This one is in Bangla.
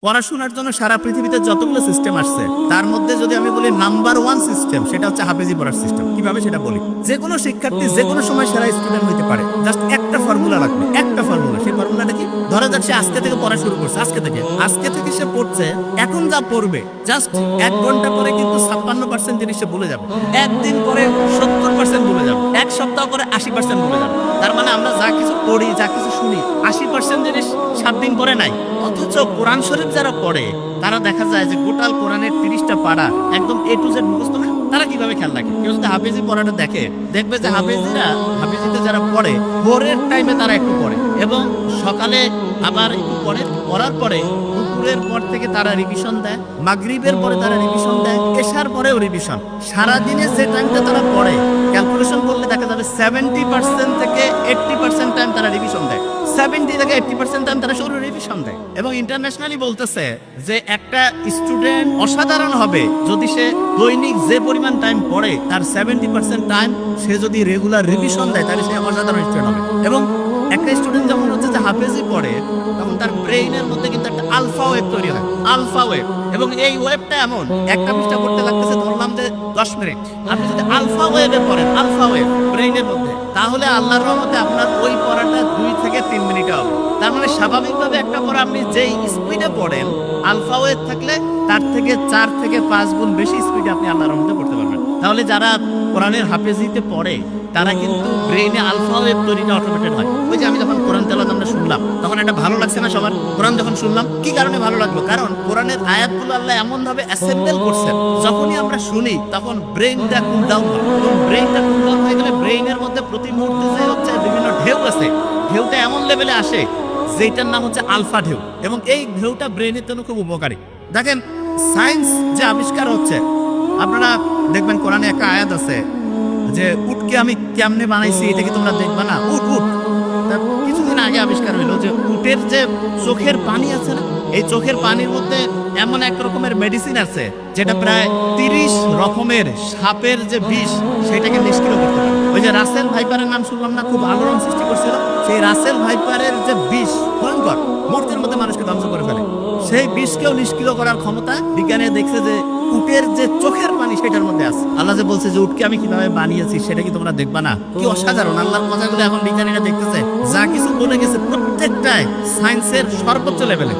পড়াশোনার জন্য সারা পৃথিবীতে যতগুলো সিস্টেম আসছে তার মধ্যে যদি আমি বলি নাম্বার 1 সিস্টেম সেটা হচ্ছে হাফেজি পড়ার সিস্টেম। কিভাবে সেটা বলি, যে কোনো শিক্ষার্থী যে কোনো সময় সেরা স্টুডেন্ট হতে পারে, জাস্ট একটা ফর্মুলা লাগবে, একটা ফর্মুলা। সেই ফর্মুলাটা কি? ধরা যাক সে আজকে থেকে পড়া শুরু করছে, আজকে থেকে সে পড়ছে, এখন যা পড়বে জাস্ট 1 ঘন্টা পরে কিন্তু 56% জিনিস সে ভুলে যাবে, একদিন পরে 70% ভুলে যাবে, এক সপ্তাহ পরে 80% ভুলে যাবে। তার মানে আমরা যা কিছু পড়ি, যা কিছু শুনি, 80% জিনিস 7 দিন পরে নাই। অথচ কোরআন শরীফ যারা পড়ে তারা দেখা যায় যে গোটাল কোরআনের 30টা পারা একদম A to Z মুখস্থ না। তারা কিভাবে খেয়াল রাখে? কেউ যদি হাফেজি পড়াটা দেখবে যে হাফেজিতে যারা পড়ে ভোরের টাইমে তারা একটু পড়ে এবং সকালে আবার একটু পড়ে, পড়ার পরে দুপুরের পর থেকে তারা রিভিশন দেয়, মাগরিবের পরে তারা রিভিশন দেয়, এশার পরেও রিভিশন। সারাদিনে যে টাইমটা তারা পড়ে ক্যালকুলেশন করলে দেখা যাবে 70% থেকে 80% টাইম তারা রিভিশন দেয়, 70 থেকে 80% টাইম তারা শুরু রিভিশন দেয়। এবং ইন্টারন্যাশনালি বলতেছে যে একটা স্টুডেন্ট অসাধারণ হবে যদি সে দৈনিক যে পরিমাণ টাইম পড়ে তার 70% টাইম সে যদি রেগুলার রিভিশন দেয় তাহলে সে অসাধারণ স্টুডেন্ট হবে। এবং একটা স্টুডেন্ট যখন হচ্ছে যে হাফেজি পড়ে তখন তার ব্রেইনের মধ্যে কিন্তু একটা আলফা ওয়েভ তৈরি হয়, আলফা ওয়েভ। এবং এই ওয়েভটা এমন, একটা পৃষ্ঠা পড়তে লাগতেছে ধরলাম যে 10 মিনিট, আপনি যদি আলফা ওয়েভে পড়েন, আলফা ওয়েভ ব্রেইনের মধ্যে, তাহলে আল্লাহর রহমতে আপনার ওই পড়াটা 2 থেকে 3 মিনিটে হবে। তার মানে স্বাভাবিকভাবে একটা পড়া আপনি যেই স্পিডে পড়েন আলফা ওয়েভ থাকলে তার থেকে 4 থেকে 5 গুণ বেশি স্পিডে আপনি আল্লাহর রহমতে পড়তে পারবেন। তাহলে যারা কোরআনের হাফেজিতে পড়ে তারা কিন্তু ব্রেইনে আলফা ওয়েভ তৈরিটা অটোমেটেড হয়। ওই যে আমি যখন কোরআন তেলাওয়াত আমরা শুনলাম তখন একটা ভালো লাগছে না সবার? কোরআন যখন শুনলাম কি কারণে ভালো লাগলো? কারণ কোরআনের আয়াতগুলো আল্লাহ এমন ভাবে অ্যাসেম্বল করছেন যখনই আমরা শুনি তখন ব্রেইনটা কুল ডাউন হয়। এবং ব্রেইনটা কুল ডাউন হয়ে গেলে ব্রেইনের মধ্যে প্রতি মুহূর্তে যে হচ্ছে বিভিন্ন ঢেউ আছে, ঢেউটা এমন লেভেলে আসে যেটার নাম হচ্ছে আলফা ঢেউ। এবং এই ঢেউটা ব্রেইনের জন্য খুব উপকারী। দেখেন সায়েন্স যে আবিষ্কার হচ্ছে, আপনারা দেখবেন কোরআনে একটা আয়াত আছে যে উটকে আমি কেমনে বানাইছি এটা কি তোমরা দেখবা না? উট কিছুদিন আগে আবিষ্কার হইলো যে উটের যে চোখের পানি আছে না, এই চোখের পানির মধ্যে এমন এক রকমের মেডিসিন আছে যেটা প্রায় 30 রকমের সাপের যে বিষ সেটাকে নিষ্ক্রিয় করতে পারে। ওই যে রাসেল ভাইপারের নাম শুনলাম না, খুব আলোড়ন সৃষ্টি করছিল, সেই রাসেল ভাইপারের যে বিষ ভয়ঙ্কর, মুহূর্তের মধ্যে মানুষকে ধ্বংস করে ফেলে, সেই বিষকেও নিষ্ক্রিয় করার ক্ষমতা বিজ্ঞানে দেখছে যে উটের যে চোখের পানি সেটার মধ্যে আছে। আল্লাহ যে বলছে যে উটকে আমি কিভাবে বানিয়েছি সেটা কি তোমরা দেখবা না? কি অসাধারণ! আল্লাহর কথাগুলো এখন বিজ্ঞানীরা দেখতেছে, যা কিছু বলে গেছে প্রত্যেকটাই সায়েন্সের সর্বোচ্চ লেভেলে।